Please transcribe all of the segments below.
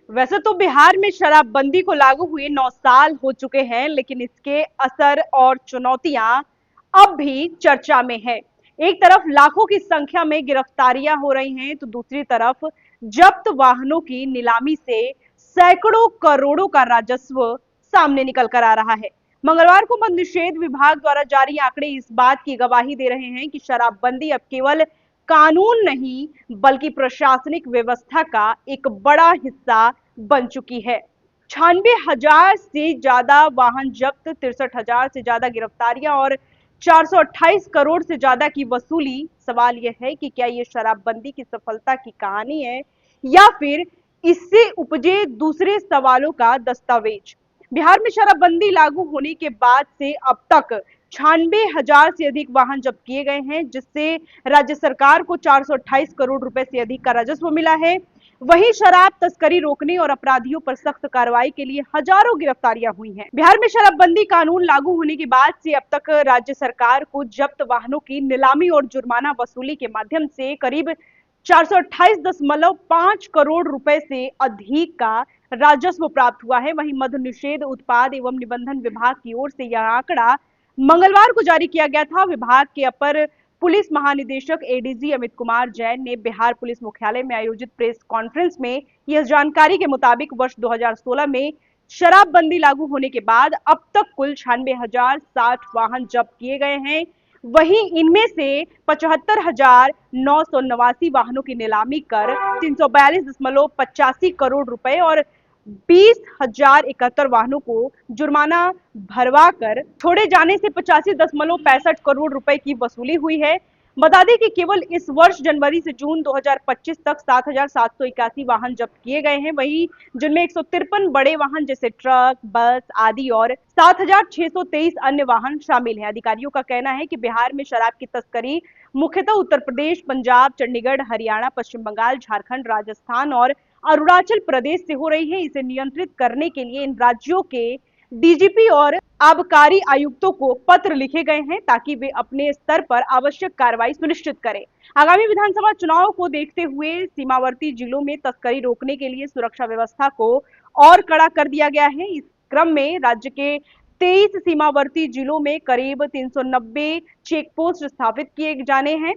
वैसे तो बिहार में शराबबंदी को लागू हुए 9 साल हो चुके हैं, लेकिन इसके असर और चुनौतियां अब भी चर्चा में है। एक तरफ लाखों की संख्या में गिरफ्तारियां हो रही हैं, तो दूसरी तरफ जब्त वाहनों की नीलामी से सैकड़ों करोड़ों का राजस्व सामने निकल कर आ रहा है। मंगलवार को मद्य निषेध विभाग द्वारा जारी आंकड़े इस बात की गवाही दे रहे हैं कि शराबबंदी अब केवल कानून नहीं, बल्कि प्रशासनिक व्यवस्था का एक बड़ा हिस्सा बन चुकी है। 96,000 से ज्यादा वाहन जब्त, 63,000 से ज्यादा गिरफ्तारियां और 428 करोड़ से ज्यादा की वसूली। सवाल यह है कि क्या यह शराबबंदी की सफलता की कहानी है या फिर इससे उपजे दूसरे सवालों का दस्तावेज। बिहार में शराबबंदी लागू होने के बाद से अब तक 96,000 से अधिक वाहन जब्त किए गए हैं, जिससे राज्य सरकार को 428 करोड़ रुपए से अधिक का राजस्व मिला है। वहीं शराब तस्करी रोकने और अपराधियों पर सख्त कार्रवाई के लिए हजारों गिरफ्तारियां हुई हैं। बिहार में शराबबंदी कानून लागू होने के बाद से अब तक राज्य सरकार को जब्त वाहनों की नीलामी और जुर्माना वसूली के माध्यम से करीब 428.5 करोड़ रुपए से अधिक का राजस्व प्राप्त हुआ है। वहीं मद्य निषेध, उत्पाद एवं निबंधन विभाग की ओर से यह आंकड़ा मंगलवार को जारी किया गया था। विभाग के अपर पुलिस महानिदेशक एडीजी अमित कुमार जैन ने बिहार पुलिस मुख्यालय में आयोजित प्रेस कॉन्फ्रेंस में यह जानकारी के मुताबिक वर्ष 2016 में शराबबंदी लागू होने के बाद अब तक कुल 96,060 वाहन जब्त किए गए हैं। वहीं इनमें से 75,989 वाहनों की नीलामी कर 342.85 करोड़ रुपए और 20,071 वाहनों को जुर्माना भरवा कर छोड़े जाने से 85.65 करोड़ रुपए की वसूली हुई है। बता दें कि केवल इस वर्ष जनवरी से जून 2025 तक 7,781 वाहन जब्त किए गए हैं। वहीं जिनमें 153 बड़े वाहन जैसे ट्रक, बस आदि और 7,623 अन्य वाहन शामिल हैं। अधिकारियों का कहना है कि बिहार में शराब की तस्करी मुख्यतः उत्तर प्रदेश, पंजाब, चंडीगढ़, हरियाणा, पश्चिम बंगाल, झारखंड, राजस्थान और अरुणाचल प्रदेश से हो रही है। इसे नियंत्रित करने के लिए इन राज्यों के डीजीपी और आबकारी आयुक्तों को पत्र लिखे गए हैं, ताकि वे अपने स्तर पर आवश्यक कार्रवाई सुनिश्चित करें। आगामी विधानसभा चुनाव को देखते हुए सीमावर्ती जिलों में तस्करी रोकने के लिए सुरक्षा व्यवस्था को और कड़ा कर दिया गया है। इस क्रम में राज्य के 23 सीमावर्ती जिलों में करीब 390 चेक पोस्ट स्थापित किए जाने हैं।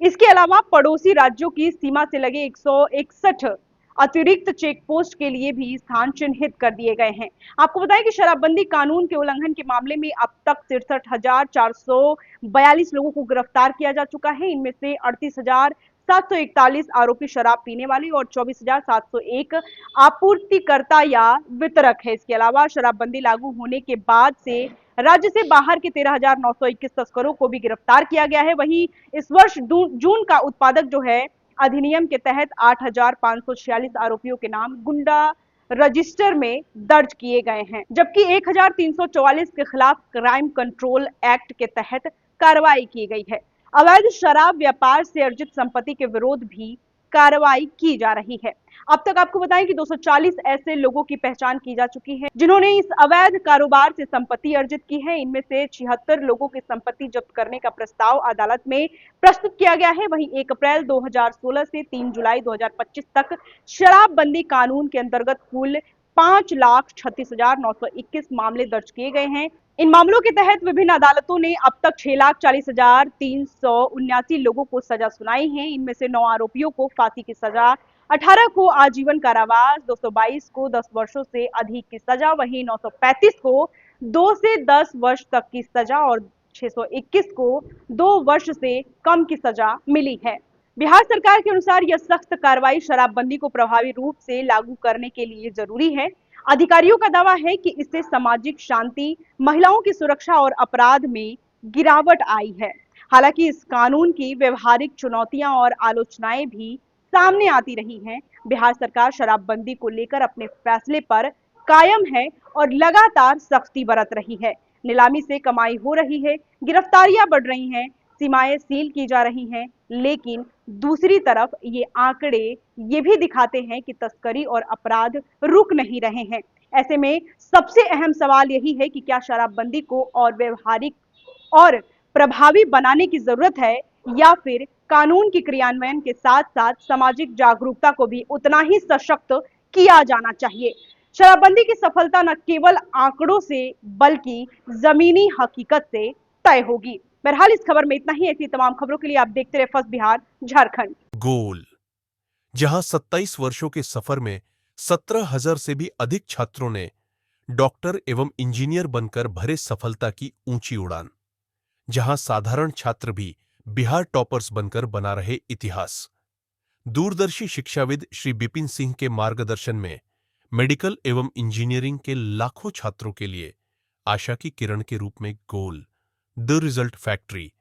इसके अलावा पड़ोसी राज्यों की सीमा से लगे 161 अतिरिक्त चेक पोस्ट के लिए भी स्थान चिन्हित कर दिए गए हैं। आपको बताएं कि शराबबंदी कानून के उल्लंघन के मामले में अब तक 63,442 लोगों को गिरफ्तार किया जा चुका है। इनमें से 38,741 आरोपी शराब पीने वाले और 24,701 आपूर्तिकर्ता या वितरक है। इसके अलावा शराबबंदी लागू होने के बाद से राज्य से बाहर के 13,921 तस्करों को भी गिरफ्तार किया गया है। वहीं इस वर्ष जून का उत्पादक जो है अधिनियम के तहत 8,546 आरोपियों के नाम गुंडा रजिस्टर में दर्ज किए गए हैं, जबकि 1,344 के खिलाफ क्राइम कंट्रोल एक्ट के तहत कार्रवाई की गई है। अवैध शराब व्यापार से अर्जित संपत्ति के विरोध भी कार्रवाई की जा रही है। अब तक आपको बताएं कि 240 ऐसे लोगों की पहचान की जा चुकी है जिन्होंने इस अवैध कारोबार से संपत्ति अर्जित की है। इनमें से 76 लोगों की संपत्ति जब्त करने का प्रस्ताव अदालत में प्रस्तुत किया गया है। वहीं 1 अप्रैल 2016 से 3 जुलाई 2025 तक शराबबंदी कानून के अंतर्गत कुल 5,36,921 मामले दर्ज किए गए हैं। इन मामलों के तहत विभिन्न अदालतों ने अब तक 6,40,379 लोगों को सजा सुनाई है। इनमें से 9 आरोपियों को फांसी की सजा, 18 को आजीवन कारावास, 222 को 10 वर्षों से अधिक की सजा, वहीं 935 को 2 से 10 वर्ष तक की सजा और 621 को 2 वर्ष से कम की सजा मिली है। बिहार सरकार के अनुसार यह सख्त कार्रवाई शराबबंदी को प्रभावी रूप से लागू करने के लिए जरूरी है। अधिकारियों का दावा है कि इससे सामाजिक शांति, महिलाओं की सुरक्षा और अपराध में गिरावट आई है। हालांकि इस कानून की व्यवहारिक चुनौतियां और आलोचनाएं भी सामने आती रही हैं। बिहार सरकार शराबबंदी को लेकर अपने फैसले पर कायम है और लगातार सख्ती बरत रही है। नीलामी से कमाई हो रही है, गिरफ्तारियां बढ़ रही हैं, सीमाएं सील की जा रही हैं, लेकिन दूसरी तरफ ये आंकड़े ये भी दिखाते हैं कि तस्करी और अपराध रुक नहीं रहे हैं। ऐसे में सबसे अहम सवाल यही है कि क्या शराबबंदी को और व्यवहारिक और प्रभावी बनाने की जरूरत है, या फिर कानून की क्रियान्वयन के साथ साथ सामाजिक जागरूकता को भी उतना ही सशक्त किया जाना चाहिए। शराबबंदी की सफलता न केवल आंकड़ों से बल्कि जमीनी हकीकत से तय होगी। बहरहाल इस खबर में इतना ही। ऐसी तमाम खबरों के लिए आप देखते रहे फर्स्ट बिहार झारखंड। गोल, जहां 27 वर्षों के सफर में 17,000 से भी अधिक छात्रों ने डॉक्टर एवं इंजीनियर बनकर भरे सफलता की ऊंची उड़ान। जहां साधारण छात्र भी बिहार टॉपर्स बनकर बना रहे इतिहास। दूरदर्शी शिक्षाविद श्री बिपिन सिंह के मार्गदर्शन में मेडिकल एवं इंजीनियरिंग के लाखों छात्रों के लिए आशा की किरण के रूप में गोल, द रिजल्ट फैक्ट्री।